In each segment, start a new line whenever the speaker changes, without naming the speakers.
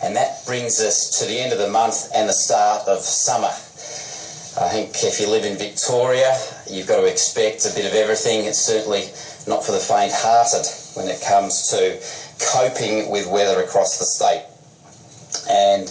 and that brings us to the end of the month and the start of summer. I think if you live in Victoria, you've got to expect a bit of everything. It's certainly not for the faint-hearted when it comes to coping with weather across the state. And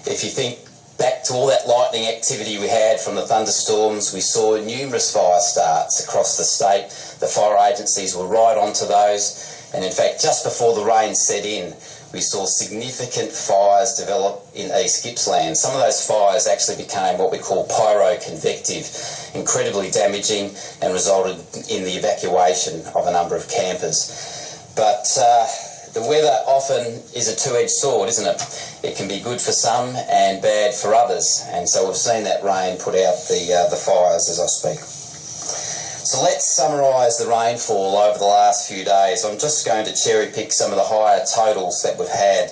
if you think back to all that lightning activity we had from the thunderstorms, we saw numerous fire starts across the state. The fire agencies were right onto those, and in fact just before the rain set in, we saw significant fires develop in East Gippsland. Some of those fires actually became what we call pyroconvective, incredibly damaging, and resulted in the evacuation of a number of campers. But the weather often is a two-edged sword, isn't it? It can be good for some and bad for others, and so we've seen that rain put out the fires as I speak. So let's summarise the rainfall over the last few days. I'm just going to cherry pick some of the higher totals that we've had.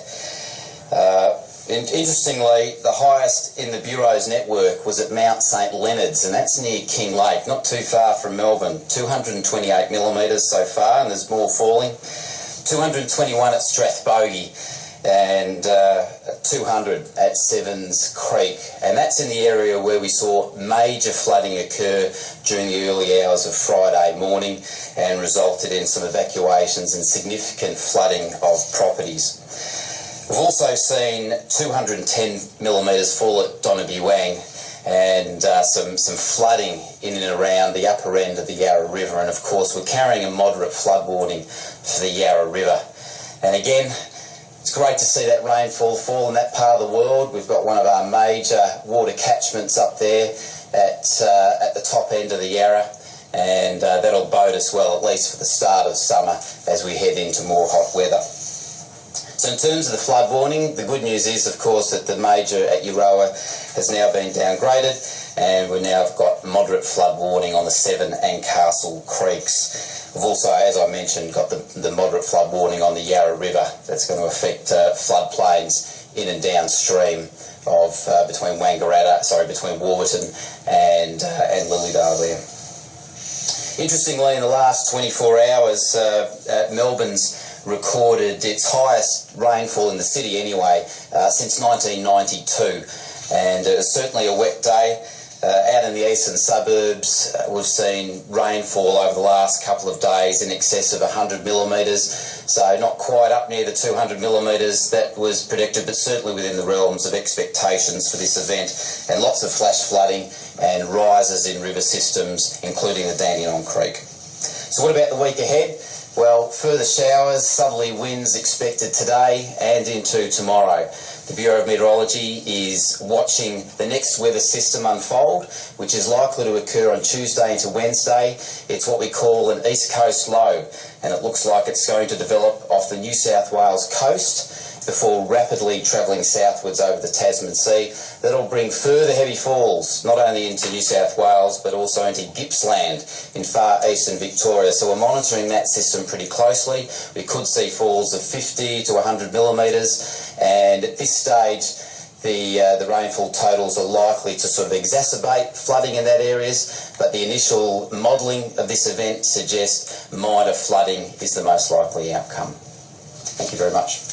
Interestingly, the highest in the Bureau's network was at Mt St Leonard, and that's near King Lake, not too far from Melbourne. 228 millimetres so far, and there's more falling. 221 at Strathbogie, and 200 at Sevens Creek, and that's in the area where we saw major flooding occur during the early hours of Friday morning and resulted in some evacuations and significant flooding of properties. We've also seen 210 millimetres fall at Donabeewang, and some flooding in and around the upper end of the Yarra River, and of course we're carrying a moderate flood warning for the Yarra River. And again, it's great to see that rainfall fall in that part of the world. We've got one of our major water catchments up there at the top end of the Yarra, and that'll bode us well, at least for the start of summer as we head into more hot weather. So in terms of the flood warning, the good news is, of course, that the major at Euroa has now been downgraded, and we've now got moderate flood warning on the Severn and Castle Creeks. We've also, as I mentioned, got the moderate flood warning on the Yarra River. That's going to affect floodplains in and downstream of between Warburton and Lilydale there. Interestingly, in the last 24 hours, Melbourne's recorded its highest rainfall in the city anyway since 1992, and it was certainly a wet day. Out in the eastern suburbs, we've seen rainfall over the last couple of days in excess of 100 millimetres, so not quite up near the 200 millimetres that was predicted, but certainly within the realms of expectations for this event, and lots of flash flooding and rises in river systems, including the Dandenong Creek. So what about the week ahead? Well, further showers, southerly winds expected today and into tomorrow. The Bureau of Meteorology is watching the next weather system unfold, which is likely to occur on Tuesday into Wednesday. It's what we call an East Coast low, and it looks like it's going to develop off the New South Wales coast before rapidly travelling southwards over the Tasman Sea. That'll bring further heavy falls, not only into New South Wales, but also into Gippsland in far eastern Victoria. So we're monitoring that system pretty closely. We could see falls of 50 to 100 millimetres, and at this stage, the rainfall totals are likely to sort of exacerbate flooding in that areas, but the initial modelling of this event suggests minor flooding is the most likely outcome. Thank you very much.